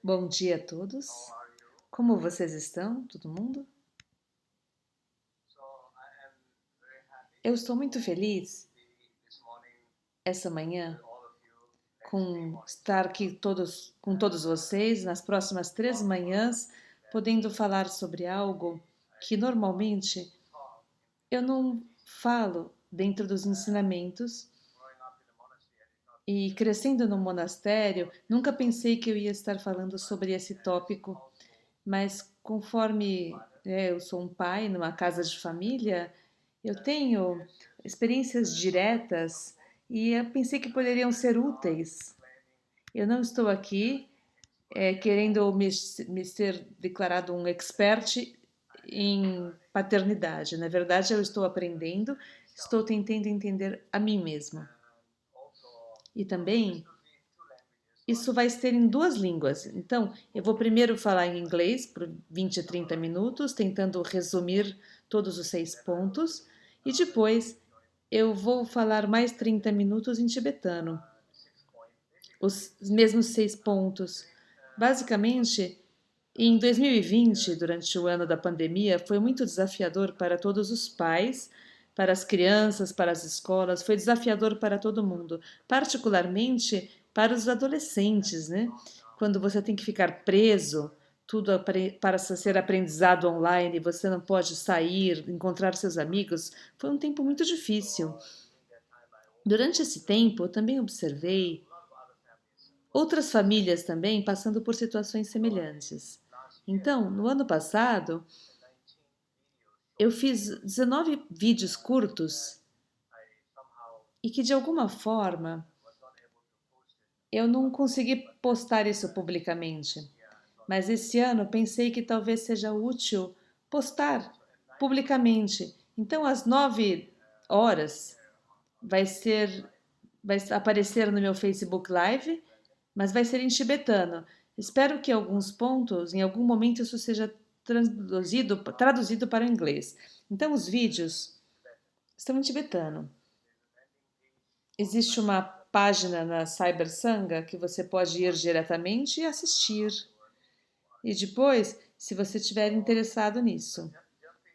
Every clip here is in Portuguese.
Bom dia a todos. Como vocês estão, todo mundo? Eu estou muito feliz essa manhã com estar aqui com todos vocês nas próximas 3 manhãs, podendo falar sobre algo que normalmente eu não falo dentro dos ensinamentos. E crescendo no monastério, nunca pensei que eu ia estar falando sobre esse tópico, mas conforme eu sou um pai numa casa de família, eu tenho experiências diretas e eu pensei que poderiam ser úteis. Eu não estou aqui querendo me ser declarado um expert em paternidade. Na verdade, eu estou aprendendo, estou tentando entender a mim mesma. E também isso vai ser em 2 línguas. Então, eu vou primeiro falar em inglês por 20 a 30 minutos, tentando resumir todos os 6 pontos, e depois eu vou falar mais 30 minutos em tibetano, os mesmos 6 pontos. Basicamente, em 2020, durante o ano da pandemia, foi muito desafiador para todos os pais, para as crianças, para as escolas, foi desafiador para todo mundo, particularmente para os adolescentes, né? Quando você tem que ficar preso, tudo para ser aprendizado online, você não pode sair, encontrar seus amigos, foi um tempo muito difícil. Durante esse tempo, eu também observei outras famílias também passando por situações semelhantes. Então, no ano passado, eu fiz 19 vídeos curtos e que de alguma forma eu não consegui postar isso publicamente. Mas esse ano pensei que talvez seja útil postar publicamente. Então, às 9 horas vai aparecer no meu Facebook Live, mas vai ser em tibetano. Espero que alguns pontos, em algum momento, isso seja traduzido para o inglês. Então, os vídeos estão em tibetano. Existe uma página na CyberSangha que você pode ir diretamente e assistir. E depois, se você estiver interessado nisso.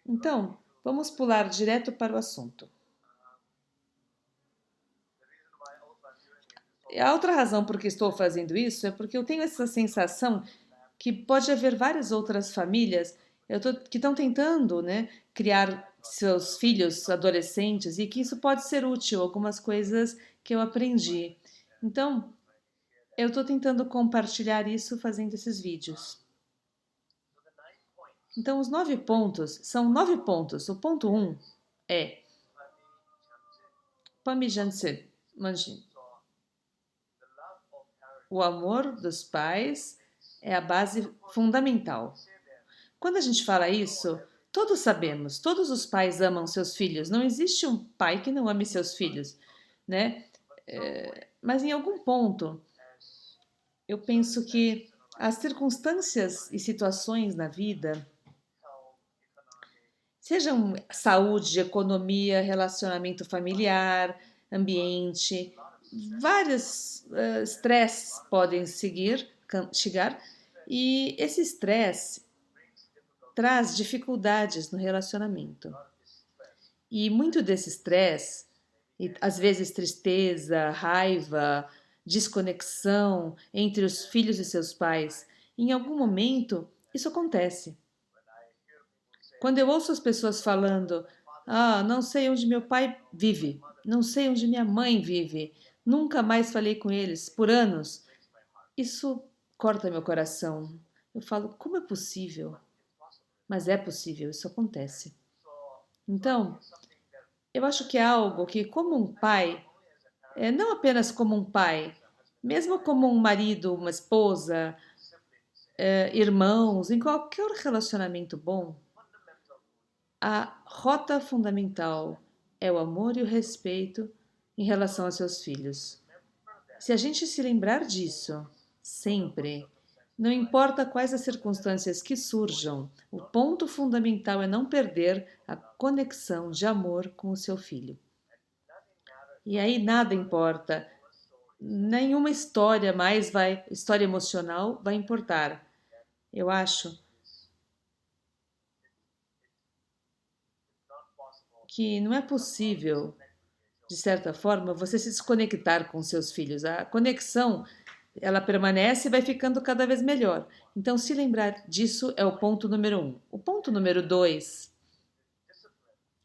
Então, vamos pular direto para o assunto. A outra razão por que estou fazendo isso é porque eu tenho essa sensação que pode haver várias outras famílias que estão tentando, né, criar seus filhos adolescentes e que isso pode ser útil, algumas coisas que eu aprendi. Então, eu estou tentando compartilhar isso fazendo esses vídeos. Então, os 9 pontos são 9 pontos. O ponto 1 é Pamijanse Manjin. O amor dos pais é a base fundamental. Quando a gente fala isso, todos sabemos, todos os pais amam seus filhos. Não existe um pai que não ame seus filhos, né? Mas em algum ponto, eu penso que as circunstâncias e situações na vida, sejam saúde, economia, relacionamento familiar, ambiente, vários estresses podem chegar, e esse estresse traz dificuldades no relacionamento. E muito desse estresse, e às vezes tristeza, raiva, desconexão entre os filhos e seus pais, em algum momento isso acontece. Quando eu ouço as pessoas falando, não sei onde meu pai vive, não sei onde minha mãe vive, nunca mais falei com eles por anos, isso corta meu coração. Eu falo, como é possível? Mas é possível, isso acontece. Então, eu acho que é algo que, como um pai, não apenas como um pai, mesmo como um marido, uma esposa, irmãos, em qualquer relacionamento bom, a rota fundamental é o amor e o respeito em relação a seus filhos. Se a gente se lembrar disso sempre, não importa quais as circunstâncias que surjam, o ponto fundamental é não perder a conexão de amor com o seu filho. E aí nada importa nenhuma história mais história emocional vai importar. Eu acho que não é possível, de certa forma, você se desconectar com seus filhos. A conexão, ela permanece e vai ficando cada vez melhor. Então, se lembrar disso é o ponto número um. O ponto número dois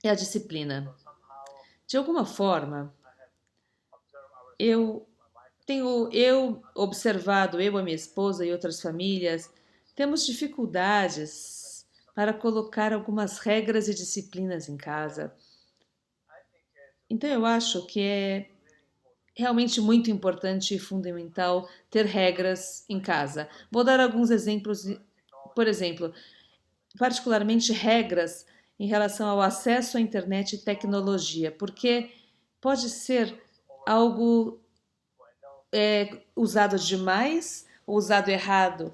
é a disciplina. De alguma forma, eu eu observado, eu, a minha esposa e outras famílias, temos dificuldades para colocar algumas regras e disciplinas em casa. Então eu acho que é realmente muito importante e fundamental ter regras em casa. Vou dar alguns exemplos, por exemplo, particularmente regras em relação ao acesso à internet e tecnologia, porque pode ser algo usado demais ou usado errado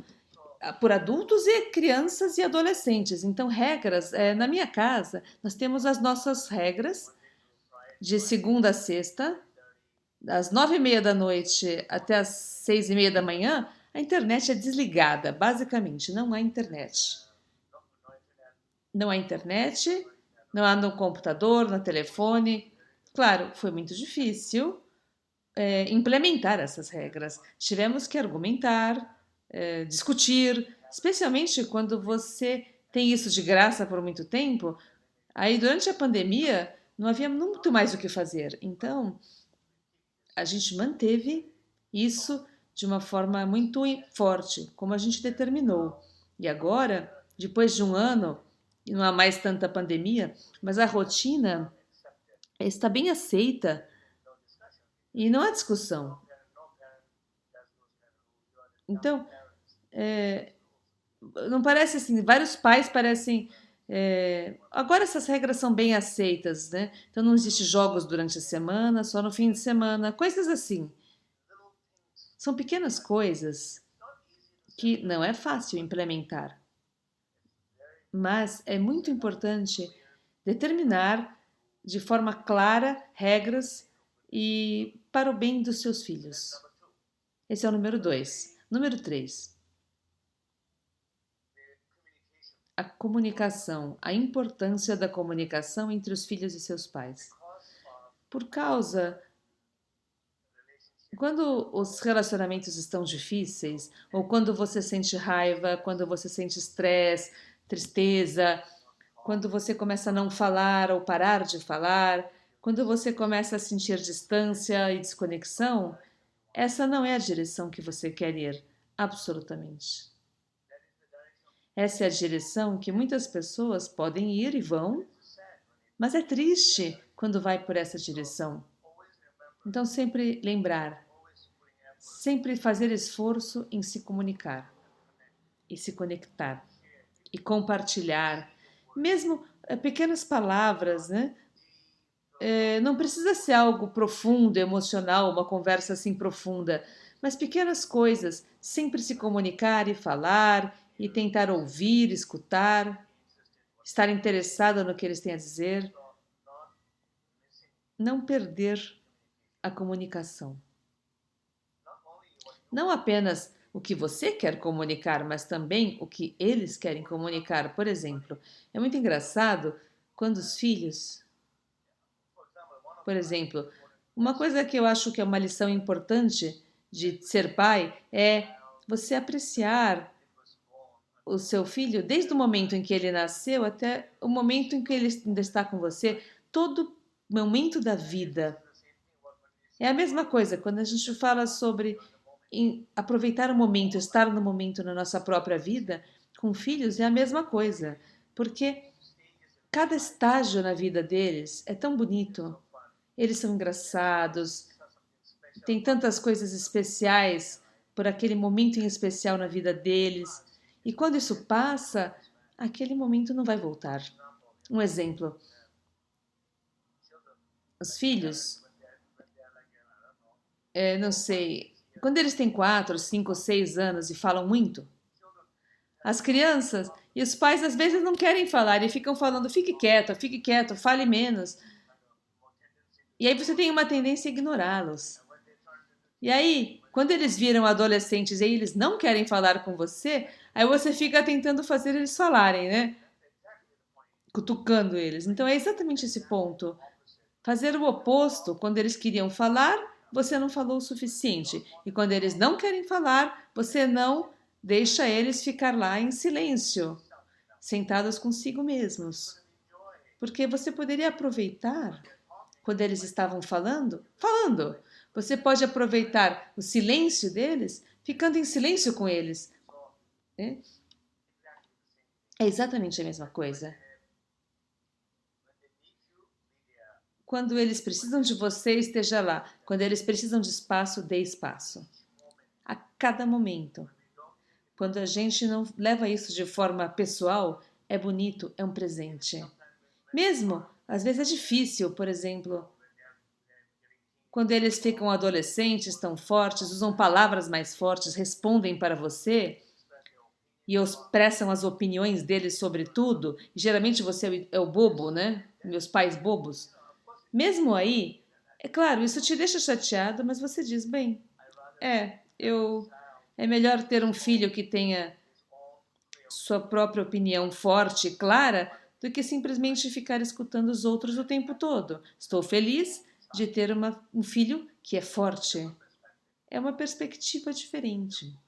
por adultos e crianças e adolescentes. Então, regras, na minha casa, nós temos as nossas regras de segunda a sexta, das 9h30 da noite até as 6h30 da manhã, a internet é desligada, basicamente, não há internet. Não há internet, não há no computador, no telefone. Claro, foi muito difícil implementar essas regras. Tivemos que argumentar, discutir, especialmente quando você tem isso de graça por muito tempo. Aí, durante a pandemia, não havia muito mais o que fazer. Então, a gente manteve isso de uma forma muito forte, como a gente determinou. E agora, depois de um ano, não há mais tanta pandemia, mas a rotina está bem aceita e não há discussão. Então, não parece assim, vários pais parecem. Agora essas regras são bem aceitas, né? Então não existe jogos durante a semana, só no fim de semana, coisas assim. São pequenas coisas que não é fácil implementar, mas é muito importante determinar de forma clara regras e para o bem dos seus filhos. Esse é o número 2. Número 3. A comunicação, a importância da comunicação entre os filhos e seus pais. Por causa, quando os relacionamentos estão difíceis, ou quando você sente raiva, quando você sente estresse, tristeza, quando você começa a não falar ou parar de falar, quando você começa a sentir distância e desconexão, essa não é a direção que você quer ir, absolutamente. Essa é a direção que muitas pessoas podem ir e vão, mas é triste quando vai por essa direção. Então, sempre lembrar, sempre fazer esforço em se comunicar e se conectar e compartilhar, mesmo pequenas palavras, né? Não precisa ser algo profundo, emocional, uma conversa assim profunda, mas pequenas coisas, sempre se comunicar e falar e tentar ouvir, escutar, estar interessado no que eles têm a dizer, não perder a comunicação. Não apenas o que você quer comunicar, mas também o que eles querem comunicar. Por exemplo, é muito engraçado quando os filhos, por exemplo, uma coisa que eu acho que é uma lição importante de ser pai é você apreciar o seu filho desde o momento em que ele nasceu até o momento em que ele ainda está com você, todo momento da vida. É a mesma coisa quando a gente fala sobre aproveitar o momento, estar no momento na nossa própria vida, com filhos é a mesma coisa, porque cada estágio na vida deles é tão bonito. Eles são engraçados, tem tantas coisas especiais por aquele momento em especial na vida deles. E quando isso passa, aquele momento não vai voltar. Um exemplo: os filhos, não sei, quando eles têm 4, 5, 6 anos e falam muito, as crianças e os pais às vezes não querem falar e ficam falando, fique quieto, fale menos. E aí você tem uma tendência a ignorá-los. E aí, quando eles viram adolescentes e eles não querem falar com você, aí você fica tentando fazer eles falarem, né? Cutucando eles. Então é exatamente esse ponto. Fazer o oposto, quando eles queriam falar, você não falou o suficiente. E quando eles não querem falar, você não deixa eles ficar lá em silêncio, sentados consigo mesmos. Porque você poderia aproveitar quando eles estavam falando, falando. Você pode aproveitar o silêncio deles, ficando em silêncio com eles. É, é exatamente a mesma coisa. Quando eles precisam de você, esteja lá. Quando eles precisam de espaço, dê espaço. A cada momento. Quando a gente não leva isso de forma pessoal, é bonito, é um presente. Mesmo, às vezes é difícil, por exemplo, quando eles ficam adolescentes, tão fortes, usam palavras mais fortes, respondem para você e expressam as opiniões deles sobre tudo, e geralmente você é o bobo, né? Meus pais bobos. Mesmo aí, é claro, isso te deixa chateado, mas você diz, bem, eu é melhor ter um filho que tenha sua própria opinião forte e clara do que simplesmente ficar escutando os outros o tempo todo. Estou feliz de ter um filho que é forte. É uma perspectiva diferente.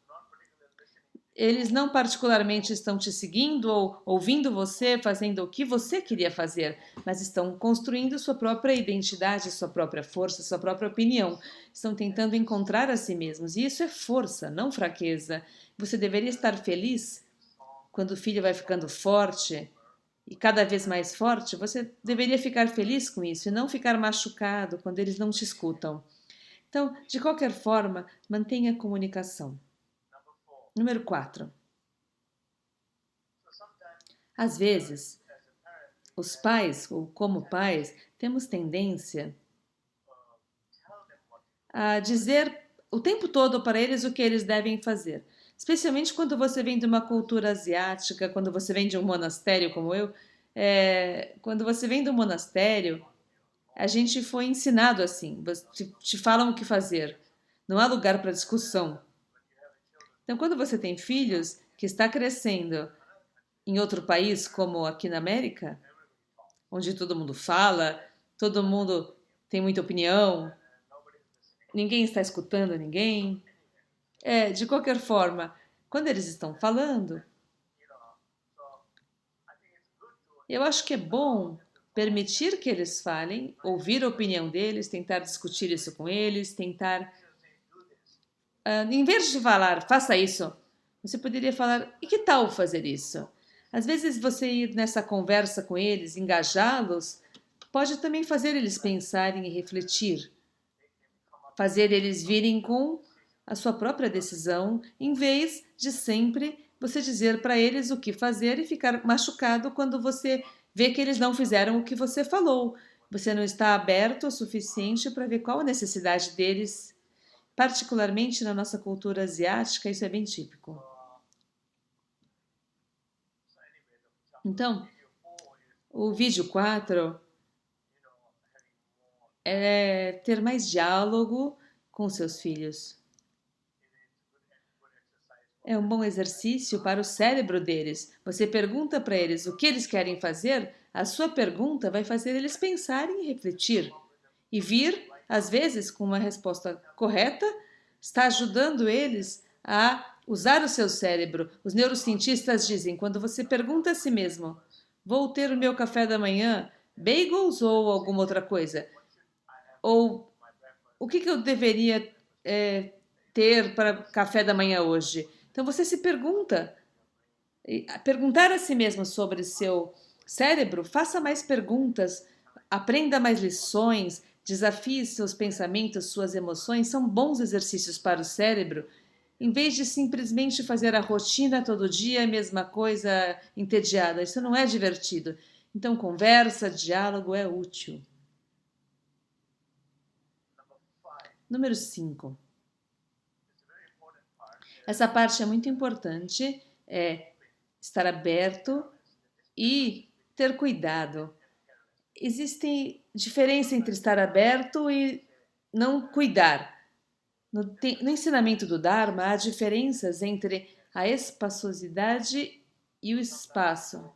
Eles não particularmente estão te seguindo ou ouvindo você, fazendo o que você queria fazer, mas estão construindo sua própria identidade, sua própria força, sua própria opinião. Estão tentando encontrar a si mesmos. E isso é força, não fraqueza. Você deveria estar feliz quando o filho vai ficando forte e cada vez mais forte. Você deveria ficar feliz com isso e não ficar machucado quando eles não te escutam. Então, de qualquer forma, mantenha a comunicação. Número 4. Às vezes, os pais, ou como pais, temos tendência a dizer o tempo todo para eles o que eles devem fazer. Especialmente quando você vem de uma cultura asiática, quando você vem de um monastério como eu. Quando você vem do monastério, a gente foi ensinado assim, te falam o que fazer. Não há lugar para discussão. Então, quando você tem filhos que está crescendo em outro país, como aqui na América, onde todo mundo fala, todo mundo tem muita opinião, ninguém está escutando ninguém. De qualquer forma, quando eles estão falando, eu acho que é bom permitir que eles falem, ouvir a opinião deles, tentar discutir isso com eles, tentar. Em vez de falar, faça isso, você poderia falar, e que tal fazer isso? Às vezes você ir nessa conversa com eles, engajá-los, pode também fazer eles pensarem e refletir, fazer eles virem com a sua própria decisão, em vez de sempre você dizer para eles o que fazer e ficar machucado quando você vê que eles não fizeram o que você falou. Você não está aberto o suficiente para ver qual a necessidade deles. Particularmente na nossa cultura asiática, isso é bem típico. Então, o vídeo 4 é ter mais diálogo com seus filhos. É um bom exercício para o cérebro deles. Você pergunta para eles o que eles querem fazer, a sua pergunta vai fazer eles pensarem e refletir. E vir, às vezes, com uma resposta correta, está ajudando eles a usar o seu cérebro. Os neurocientistas dizem, quando você pergunta a si mesmo, vou ter o meu café da manhã, bagels ou alguma outra coisa? Ou o que eu deveria ter para café da manhã hoje? Então você se pergunta, perguntar a si mesmo sobre seu cérebro, faça mais perguntas, aprenda mais lições, desafie seus pensamentos, suas emoções, são bons exercícios para o cérebro, em vez de simplesmente fazer a rotina todo dia, a mesma coisa entediada. Isso não é divertido. Então, conversa, diálogo é útil. Número 5. Essa parte é muito importante, é estar aberto e ter cuidado. Existe diferença entre estar aberto e não cuidar. No ensinamento do Dharma, há diferenças entre a espaçosidade e o espaço.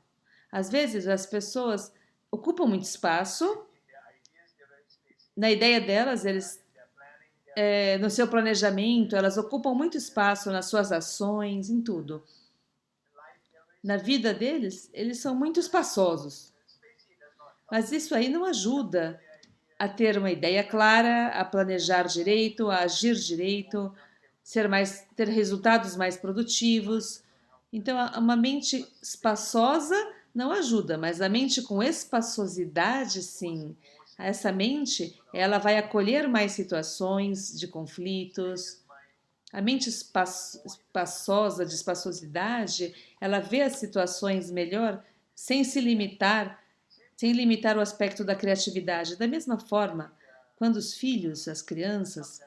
Às vezes, as pessoas ocupam muito espaço. Na ideia delas, no seu planejamento, elas ocupam muito espaço nas suas ações, em tudo. Na vida deles, eles são muito espaçosos. Mas isso aí não ajuda a ter uma ideia clara, a planejar direito, a agir direito, ter resultados mais produtivos. Então, uma mente espaçosa não ajuda, mas a mente com espaçosidade, sim. Essa mente, ela vai acolher mais situações de conflitos. A mente espaçosa, de espaçosidade, ela vê as situações melhor sem se limitar, sem limitar o aspecto da criatividade. Da mesma forma, quando os filhos, as crianças,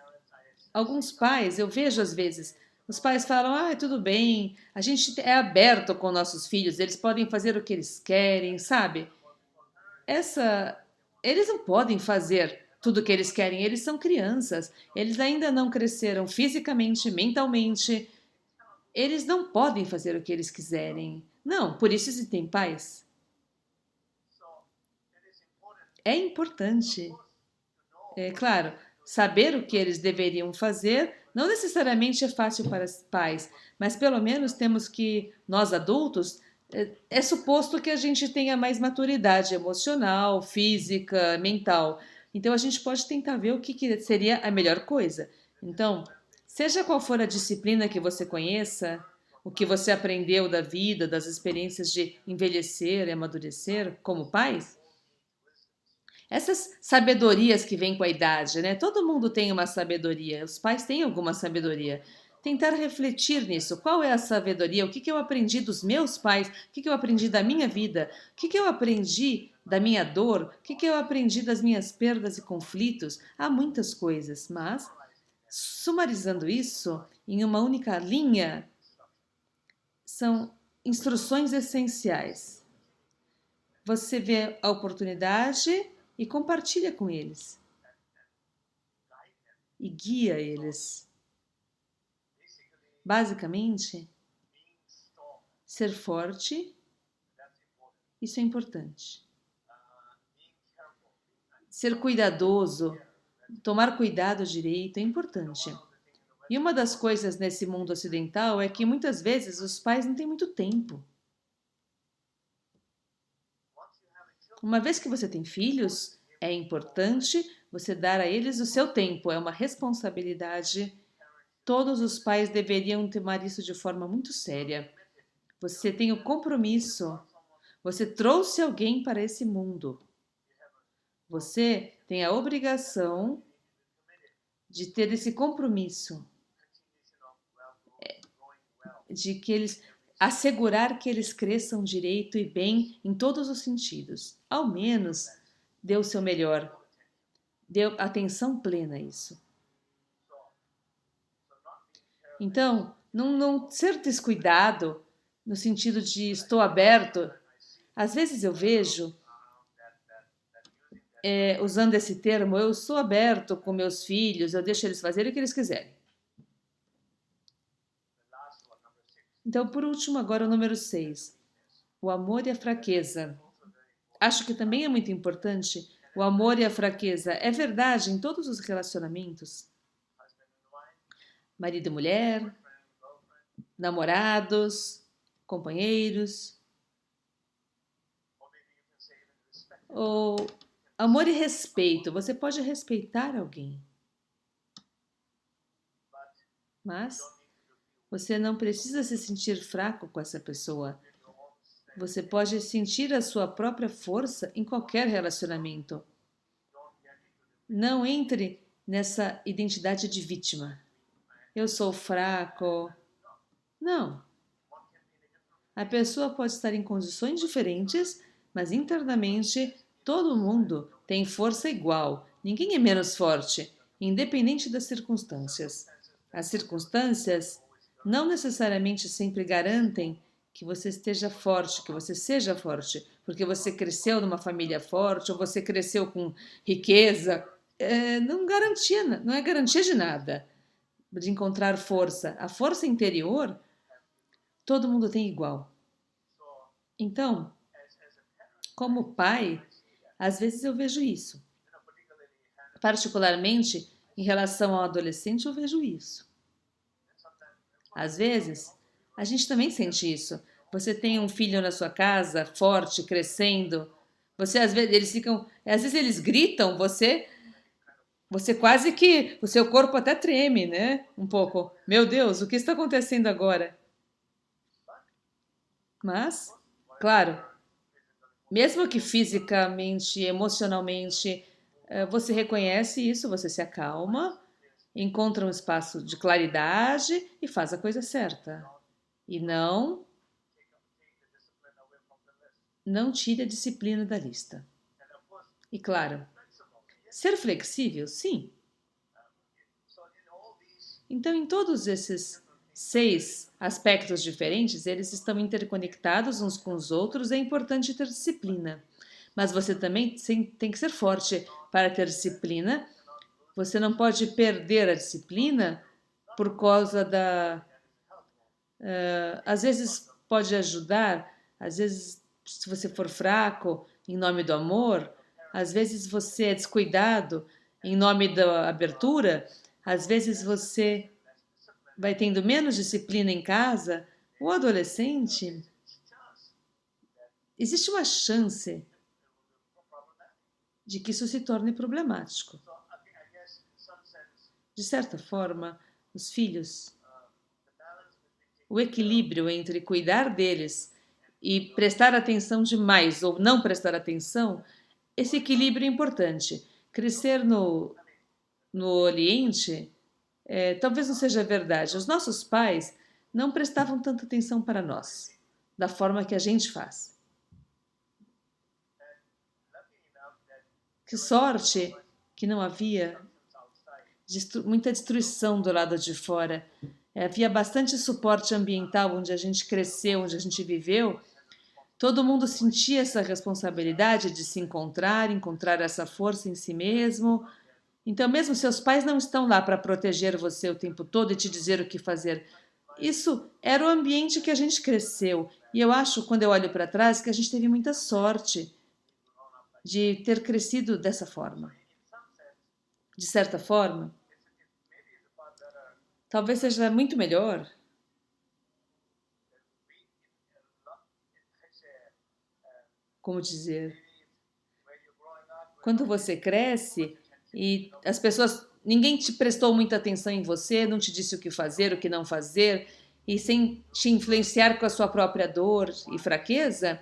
alguns pais, eu vejo às vezes, os pais falam, tudo bem, a gente é aberto com nossos filhos, eles podem fazer o que eles querem, sabe? Eles não podem fazer tudo o que eles querem, eles são crianças, eles ainda não cresceram fisicamente, mentalmente, eles não podem fazer o que eles quiserem. Não, por isso existem pais. É importante, é claro, saber o que eles deveriam fazer não necessariamente é fácil para os pais, mas pelo menos temos que, nós adultos, é suposto que a gente tenha mais maturidade emocional, física, mental. Então a gente pode tentar ver o que seria a melhor coisa. Então, seja qual for a disciplina que você conheça, o que você aprendeu da vida, das experiências de envelhecer e amadurecer como pais, essas sabedorias que vêm com a idade, né? Todo mundo tem uma sabedoria, os pais têm alguma sabedoria. Tentar refletir nisso. Qual é a sabedoria? O que eu aprendi dos meus pais? O que eu aprendi da minha vida? O que eu aprendi da minha dor? O que eu aprendi das minhas perdas e conflitos? Há muitas coisas, mas sumarizando isso em uma única linha, são instruções essenciais. Você vê a oportunidade e compartilha com eles. E guia eles. Basicamente, ser forte, isso é importante. Ser cuidadoso, tomar cuidado direito é importante. E uma das coisas nesse mundo ocidental é que muitas vezes os pais não têm muito tempo. Uma vez que você tem filhos, é importante você dar a eles o seu tempo, é uma responsabilidade. Todos os pais deveriam tomar isso de forma muito séria. Você tem o compromisso, você trouxe alguém para esse mundo. Você tem a obrigação de ter esse compromisso, de que eles assegurar que eles cresçam direito e bem em todos os sentidos. Ao menos dê o seu melhor, dê atenção plena a isso. Então, não ser descuidado no sentido de estou aberto. Às vezes eu vejo, usando esse termo, eu sou aberto com meus filhos, eu deixo eles fazerem o que eles quiserem. Então, por último, agora o número 6. O amor e a fraqueza. Acho que também é muito importante o amor e a fraqueza. É verdade em todos os relacionamentos. Marido e mulher, namorados, companheiros. Ou amor e respeito. Você pode respeitar alguém. Mas você não precisa se sentir fraco com essa pessoa. Você pode sentir a sua própria força em qualquer relacionamento. Não entre nessa identidade de vítima. Eu sou fraco. Não. A pessoa pode estar em condições diferentes, mas internamente todo mundo tem força igual. Ninguém é menos forte, independente das circunstâncias. As circunstâncias não necessariamente sempre garantem que você esteja forte, que você seja forte, porque você cresceu numa família forte ou você cresceu com riqueza. Não é garantia de nada. de encontrar força, a força interior, todo mundo tem igual. Então, como pai, às vezes eu vejo isso. Particularmente em relação ao adolescente, eu vejo isso. Às vezes, a gente também sente isso. Você tem um filho na sua casa, forte, crescendo. Você às vezes eles gritam, você quase que o seu corpo até treme, né? Um pouco. Meu Deus, o que está acontecendo agora? Mas, claro, mesmo que fisicamente, emocionalmente, você reconhece isso, você se acalma, encontra um espaço de claridade e faz a coisa certa. E não tire a disciplina da lista. E claro, ser flexível, sim. Então, em todos esses 6 aspectos diferentes, eles estão interconectados uns com os outros, é importante ter disciplina. Mas você também tem que ser forte para ter disciplina. Você não pode perder a disciplina por causa da... às vezes pode ajudar, às vezes se você for fraco em nome do amor, às vezes você é descuidado em nome da abertura, às vezes você vai tendo menos disciplina em casa, o adolescente, existe uma chance de que isso se torne problemático. De certa forma, os filhos, o equilíbrio entre cuidar deles e prestar atenção demais ou não prestar atenção, esse equilíbrio é importante. Crescer no Oriente, talvez não seja verdade. Os nossos pais não prestavam tanta atenção para nós, da forma que a gente faz. Que sorte que não havia muita destruição do lado de fora. Havia bastante suporte ambiental onde a gente cresceu, onde a gente viveu. Todo mundo sentia essa responsabilidade de se encontrar essa força em si mesmo. Então, mesmo seus pais não estão lá para proteger você o tempo todo e te dizer o que fazer. Isso era o ambiente que a gente cresceu. E eu acho, quando eu olho para trás, que a gente teve muita sorte de ter crescido dessa forma. De certa forma, talvez seja muito melhor como dizer, quando você cresce e as pessoas, ninguém te prestou muita atenção em você, não te disse o que fazer, o que não fazer, e sem te influenciar com a sua própria dor e fraqueza,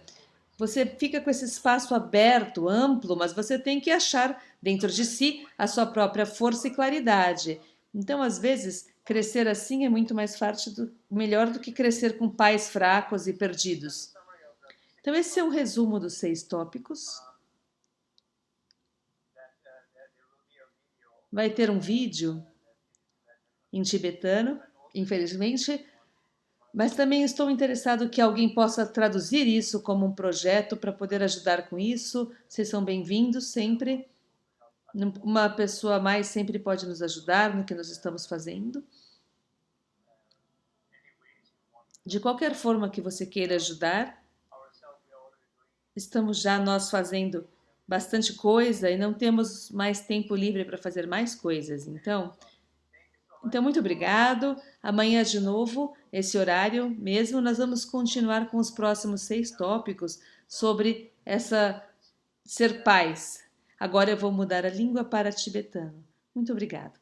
você fica com esse espaço aberto, amplo, mas você tem que achar dentro de si a sua própria força e claridade. Então, às vezes, crescer assim é muito mais melhor do que crescer com pais fracos e perdidos. Então, esse é um resumo dos 6 tópicos. Vai ter um vídeo em tibetano, infelizmente, mas também estou interessado que alguém possa traduzir isso como um projeto para poder ajudar com isso. Vocês são bem-vindos sempre. Uma pessoa a mais sempre pode nos ajudar no que nós estamos fazendo. De qualquer forma que você queira ajudar, estamos já nós fazendo bastante coisa e não temos mais tempo livre para fazer mais coisas. Então, muito obrigado. Amanhã de novo, esse horário mesmo, nós vamos continuar com os próximos 6 tópicos sobre ser pais. Agora eu vou mudar a língua para tibetano. Muito obrigado.